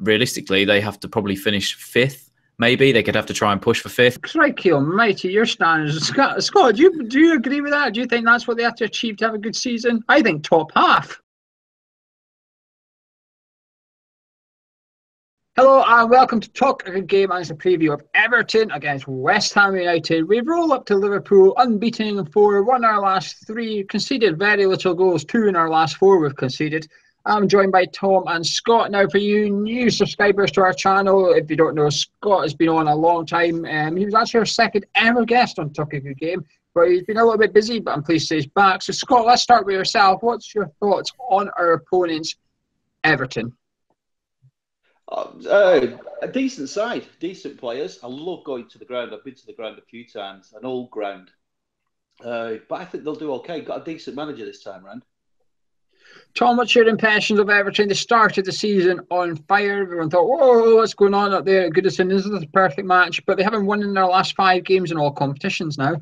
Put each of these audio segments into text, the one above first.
realistically, they have to probably finish fifth. Maybe they could have to try and push for fifth. Crikey almighty, your standards. Scott, do you agree with that? Do you think that's what they have to achieve to have a good season? I think top half. Hello and welcome to Talk a Good Game, and it's a preview of Everton against West Ham United. We roll up to Liverpool unbeaten in 4, won our last 3, conceded very little goals, 2 in our last 4 we've conceded. I'm joined by Tom and Scott. Now, for you new subscribers to our channel, if you don't know, Scott has been on a long time. He was actually our second ever guest on Talk a Good Game, but he's been a little bit busy, but I'm pleased to say he's back. So Scott, let's start with yourself. What's your thoughts on our opponents, Everton? A decent side, decent players. I love going to the ground. I've been to the ground a few times, an old ground. But I think they'll do okay. Got a decent manager this time round. Tom, what's your impressions of Everton? They started the season on fire. Everyone thought, whoa, what's going on up there at Goodison? This is the perfect match. But they haven't won in their last 5 games in all competitions now.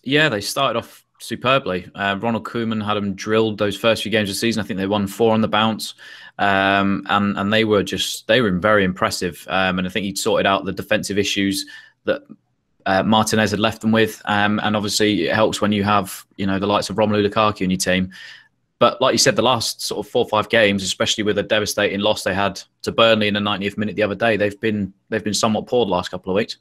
Yeah, they started off superbly. Ronald Koeman had them drilled those first few games of the season. I think they won 4 on the bounce. And they were very impressive. And I think he'd sorted out the defensive issues that Martinez had left them with. And obviously it helps when you have, the likes of Romelu Lukaku in your team. But like you said, the last sort of 4 or 5 games, especially with a devastating loss they had to Burnley in the 90th minute the other day, they've been somewhat poor the last couple of weeks.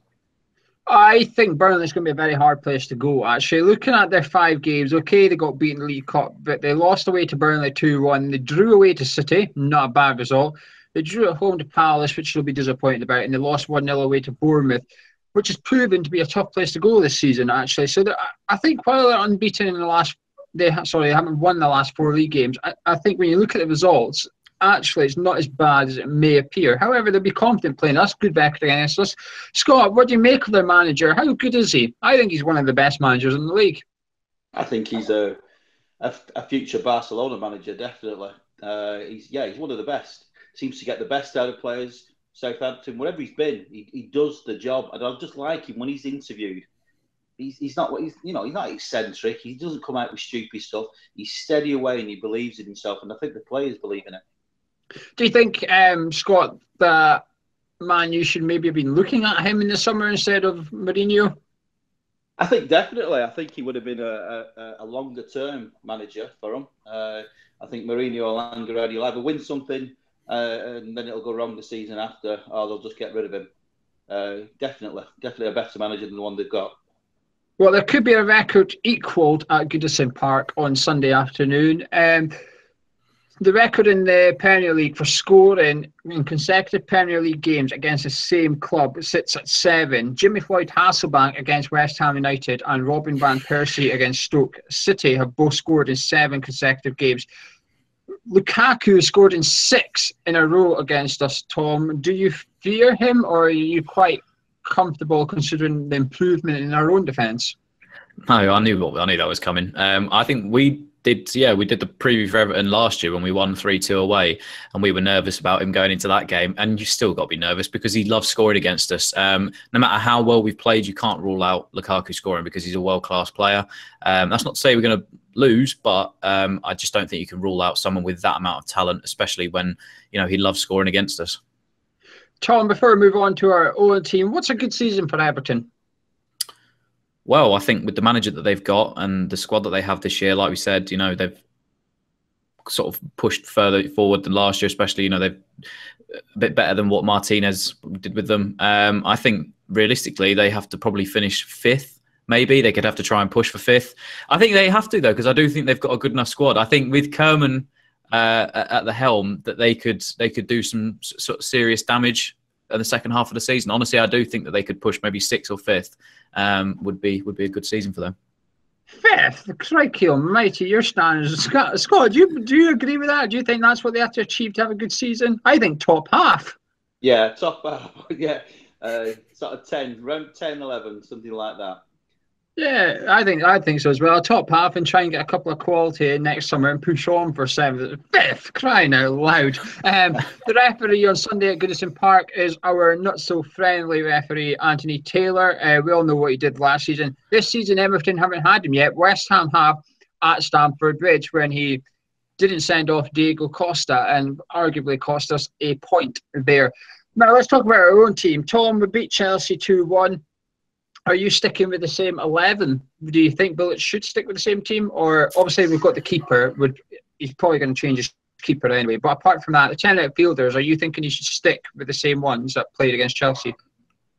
I think Burnley's going to be a very hard place to go, actually. Looking at their 5 games, okay, they got beaten in the League Cup, but they lost away to Burnley 2-1. They drew away to City, not a bad result. They drew at home to Palace, which they'll be disappointed about, and they lost 1-0 away to Bournemouth, which has proven to be a tough place to go this season, actually. So I think while they're unbeaten in the last... They haven't won the last 4 league games. I think when you look at the results, actually, it's not as bad as it may appear. However, they'll be confident playing us. Good record against us. Scott, what do you make of their manager? How good is he? I think he's one of the best managers in the league. I think he's a future Barcelona manager, definitely. He's one of the best. Seems to get the best out of players. Southampton, wherever he's been, he does the job. And I just like him when he's interviewed. He's not eccentric. He doesn't come out with stupid stuff. He's steady away and he believes in himself. And I think the players believe in it. Do you think, Scott, that Man U should maybe have been looking at him in the summer instead of Mourinho? I think definitely. I think he would have been a longer term manager for him. I think Mourinho will hang around. He'll either win something and then it'll go wrong the season after, or they'll just get rid of him. Definitely a better manager than the one they've got. Well, there could be a record equalled at Goodison Park on Sunday afternoon. The record in the Premier League for scoring in consecutive Premier League games against the same club sits at 7. Jimmy Floyd Hasselbank against West Ham United and Robin Van Persie against Stoke City have both scored in 7 consecutive games. Lukaku has scored in 6 in a row against us, Tom. Do you fear him, or are you quite comfortable considering the improvement in our own defence? No, I knew that was coming. I think we did the preview for Everton last year when we won 3-2 away, and we were nervous about him going into that game. And you still got to be nervous because he loves scoring against us. No matter how well we've played, you can't rule out Lukaku scoring because he's a world-class player. That's not to say we're going to lose, but I just don't think you can rule out someone with that amount of talent, especially when he loves scoring against us. Tom, before we move on to our own team, what's a good season for Everton? Well, I think with the manager that they've got and the squad that they have this year, like we said, they've sort of pushed further forward than last year, especially, they've a bit better than what Martinez did with them. I think realistically, they have to probably finish 5th. Maybe they could have to try and push for 5th. I think they have to, though, because I do think they've got a good enough squad. I think with Koeman at the helm, that they could do some sort of serious damage in the second half of the season. Honestly, I do think that they could push maybe 6th or 5th. Would be a good season for them. 5th, crikey almighty, your standards. Scott, do you agree with that? Do you think that's what they have to achieve to have a good season? I think top half. Yeah, top half. Yeah, sort of 10, around 10, 11, something like that. Yeah, I think so as well. Top half and try and get a couple of quality next summer and push on for 7th. 5th, crying out loud. The referee on Sunday at Goodison Park is our not-so-friendly referee, Anthony Taylor. We all know what he did last season. This season, Everton haven't had him yet. West Ham have at Stamford Bridge when he didn't send off Diego Costa and arguably cost us a point there. Now, let's talk about our own team. Tom, we beat Chelsea 2-1. Are you sticking with the same 11? Do you think Bullet should stick with the same team? Or obviously we've got the keeper. He's probably going to change his keeper anyway. But apart from that, the 10 outfielders, are you thinking he should stick with the same ones that played against Chelsea?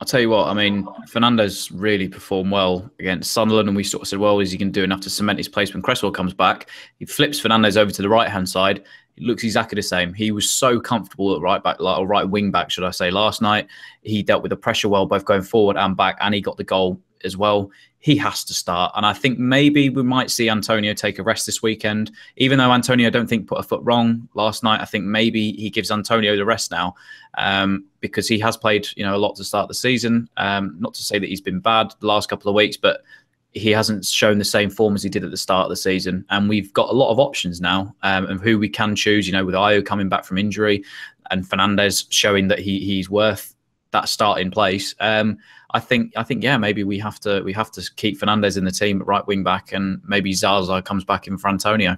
I'll tell you what, I mean, Fernandes really performed well against Sunderland, and we sort of said, well, is he going to do enough to cement his place when Cresswell comes back? He flips Fernandes over to the right-hand side. It looks exactly the same. He was so comfortable at right back, or right wing back, should I say, last night. He dealt with the pressure well, both going forward and back, and he got the goal as well. He has to start. And I think maybe we might see Antonio take a rest this weekend. Even though Antonio, I don't think, put a foot wrong last night, I think maybe he gives Antonio the rest now, because he has played, a lot to start the season. Not to say that he's been bad the last couple of weeks, but he hasn't shown the same form as he did at the start of the season. And we've got a lot of options now of who we can choose, with Ayo coming back from injury and Fernandes showing that he's worth that starting place. I think, yeah, maybe we have to keep Fernandes in the team at right wing back, and maybe Zaza comes back in for Antonio.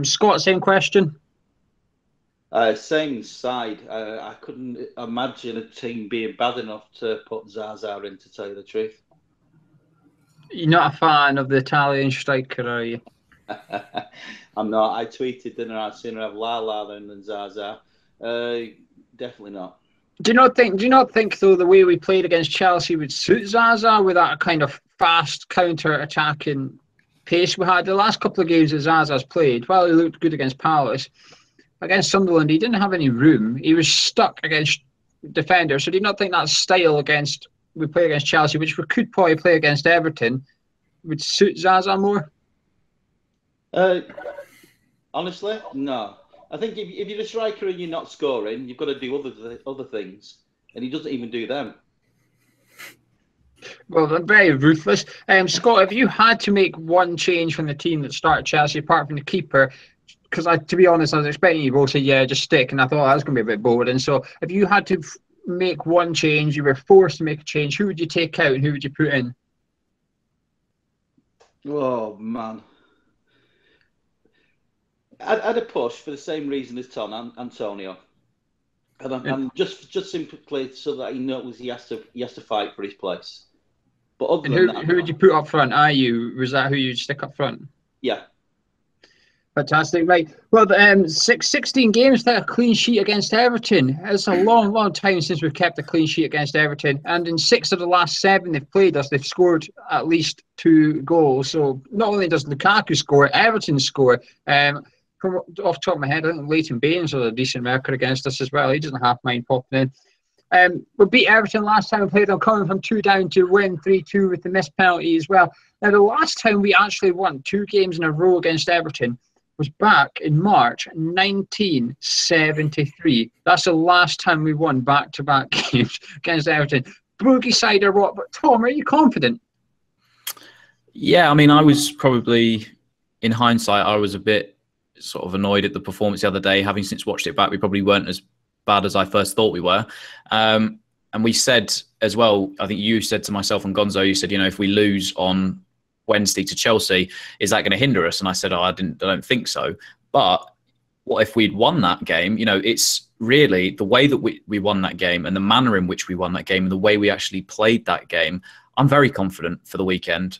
Scott, same question. Same side. I couldn't imagine a team being bad enough to put Zaza in, to tell you the truth. You're not a fan of the Italian striker, are you? I'm not. I tweeted, didn't I? I'd sooner have Lala than Zaza. Definitely not. Do you not think though the way we played against Chelsea would suit Zaza with that kind of fast counter-attacking pace we had? The last couple of games that Zaza's played, while he looked good against Palace, against Sunderland, he didn't have any room. He was stuck against defenders. So do you not think that style we play against Chelsea, which we could probably play against Everton, would suit Zaza more? Honestly, no. I think if you're a striker and you're not scoring, you've got to do other things, and he doesn't even do them. Well, they're very ruthless. Scott, if you had to make one change from the team that started Chelsea, apart from the keeper, because to be honest, I was expecting you both to say, yeah, just stick, and I thought that was going to be a bit bold. And so if you had to make one change, you were forced to make a change, who would you take out and who would you put in? Oh, man. I'd a push for the same reason as Antonio, and just simply so that he knows he has to fight for his place. But other than that, who would you put up front? Was that who you'd stick up front? Yeah. Fantastic, right. Well, 16 games without a clean sheet against Everton. It's a long, long time since we've kept a clean sheet against Everton. And in 6 of the last 7 they've played us, they've scored at least 2 goals. So not only does Lukaku score, Everton score. From off the top of my head, I think Leighton Baines was a decent record against us as well. He doesn't half mind popping in. We beat Everton last time we played them, coming from 2 down to win 3-2 with the missed penalty as well. Now, the last time we actually won 2 games in a row against Everton was back in March 1973. That's the last time we won back-to-back games against Everton. Boogie side or what? But Tom, are you confident? Yeah, I mean, I was probably, in hindsight, I was a bit sort of annoyed at the performance the other day. Having since watched it back, we probably weren't as bad as I first thought we were. And we said as well, I think you said to myself and Gonzo, you said, if we lose on Wednesday to Chelsea, is that going to hinder us? And I said, I don't think so. But what if we'd won that game? It's really the way that we won that game and the manner in which we won that game and the way we actually played that game. I'm very confident for the weekend.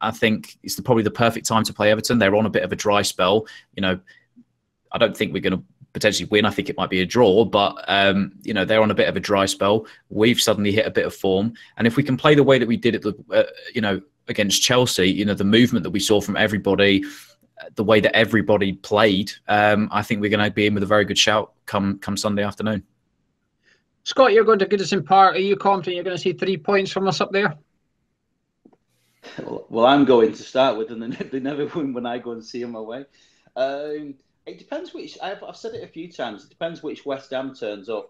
I think it's probably the perfect time to play Everton. They're on a bit of a dry spell. I don't think we're going to potentially win. I think it might be a draw, but they're on a bit of a dry spell. We've suddenly hit a bit of form, and if we can play the way that we did at against Chelsea, the movement that we saw from everybody, the way that everybody played, I think we're going to be in with a very good shout come Sunday afternoon. Scott, you're going to Goodison Park. Are you confident you're going to see 3 points from us up there? Well, I'm going to start with, and they never win when I go and see them away. It depends which. I've said it a few times. It depends which West Ham turns up,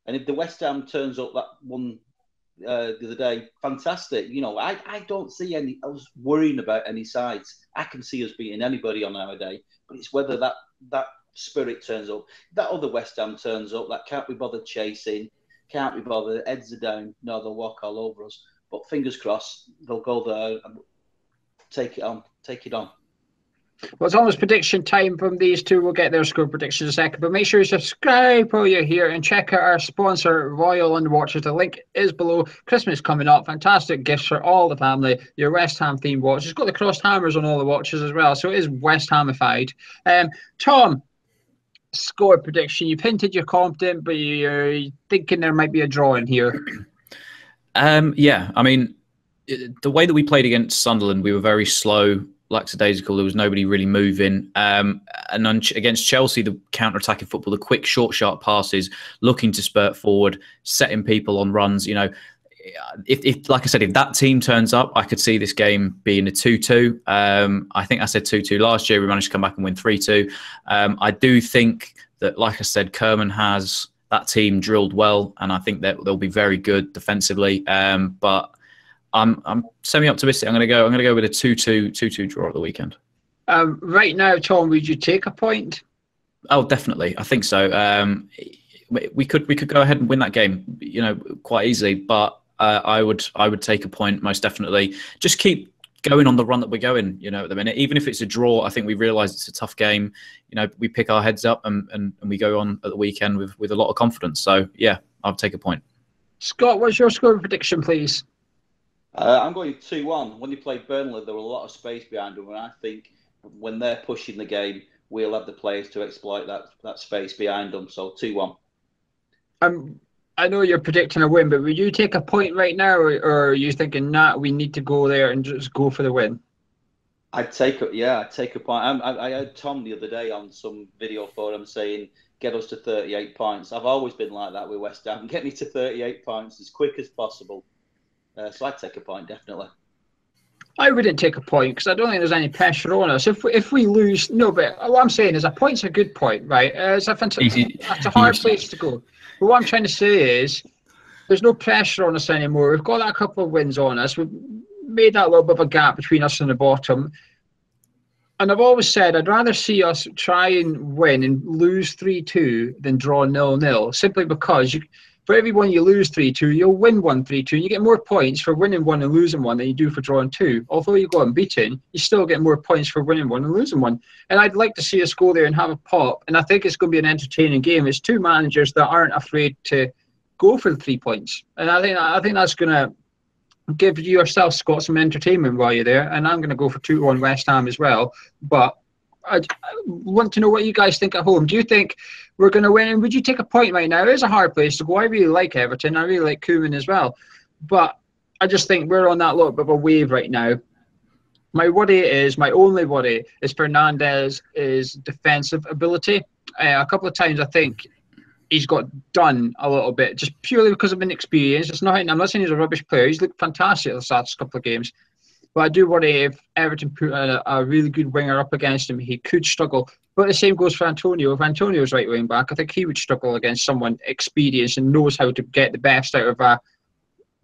and if the West Ham turns up that one the other day, fantastic. I don't see any. I was worrying about any sides. I can see us beating anybody on our day, but it's whether that spirit turns up. That other West Ham turns up that can't be bothered chasing, can't be bothered. Heads are down. No, they'll walk all over us. But fingers crossed, they'll go there and take it on. Well, it's almost prediction time from these two. We'll get their score predictions in a second, but make sure you subscribe while you're here and check out our sponsor, Royal Underwatches. The link is below. Christmas coming up. Fantastic gifts for all the family. Your West Ham themed watch. It's got the crossed hammers on all the watches as well, so it is West Hamified. Tom, score prediction. You've hinted you're confident, but you're thinking there might be a draw in here. Yeah, I mean, the way that we played against Sunderland, we were very slow, lackadaisical. There was nobody really moving. And against Chelsea, the counter-attacking football, the quick, short, sharp passes, looking to spurt forward, setting people on runs. You know, if like I said, if that team turns up, I could see this game being a 2-2. I think I said 2-2 last year. We managed to come back and win 3-2. I do think that, like I said, Kerman has that team drilled well, and I think that they'll be very good defensively. But I'm semi-optimistic. I'm going to go with a 2-2 draw at the weekend. Right now, Tom, would you take a point? Oh, definitely. I think so. We could go ahead and win that game, you know, quite easily. But I would take a point most definitely. Just keep going on the run that we're going, you know, at the minute. Even if it's a draw, I think we realise it's a tough game. You know, we pick our heads up and we go on at the weekend with a lot of confidence. So yeah, I'll take a point. Scott, what's your score prediction, please? I'm going 2-1. When they played Burnley, there were a lot of space behind them, and I think when they're pushing the game, we'll have the players to exploit that space behind them. So 2-1. I know you're predicting a win, but would you take a point right now, or are you thinking, nah, we need to go there and just go for the win? I'd take a point. I heard Tom the other day on some video forum saying, get us to 38 points. I've always been like that with West Ham. Get me to 38 points as quick as possible. So I'd take a point, definitely. I wouldn't take a point because I don't think there's any pressure on us. If we lose, no, but what I'm saying is a point's a good point, right? It's a fantastic, that's a hard place to go. But what I'm trying to say is there's no pressure on us anymore. We've got that couple of wins on us. We've made that little bit of a gap between us and the bottom. And I've always said I'd rather see us try and win and lose 3-2 than draw 0-0, simply because for every one you lose 3-2, you'll win 1-3-2, and you get more points for winning one and losing one than you do for drawing two. Although you go unbeaten, you still get more points for winning one and losing one. And I'd like to see us go there and have a pop, and I think it's going to be an entertaining game. It's two managers that aren't afraid to go for the 3 points, and I think that's going to give yourself, Scott, some entertainment while you're there. And I'm going to go for 2-1 West Ham as well. But I want to know what you guys think at home. Do you think we're going to win? And would you take a point right now? It is a hard place to go. I really like Everton. I really like Koeman as well. But I just think we're on that little bit of a wave right now. My only worry is Fernandez's defensive ability. A couple of times I think he's got done a little bit, just purely because of inexperience. It's nothing. I'm not saying he's a rubbish player. He's looked fantastic the last couple of games. But I do worry if Everton put a really good winger up against him, he could struggle. But the same goes for Antonio. If Antonio's right wing back, I think he would struggle against someone experienced and knows how to get the best out of a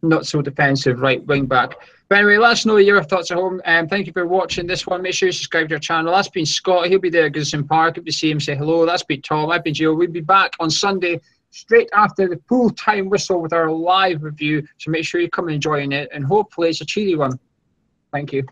not so defensive right wing back. But anyway, let us know your thoughts at home. Thank you for watching this one. Make sure you subscribe to our channel. That's been Scott. He'll be there at Goodison Park. If you see him, say hello. That's been Tom. I've been Joe. We'll be back on Sunday straight after the full time whistle with our live review. So make sure you come and join it. And hopefully it's a cheery one. Thank you.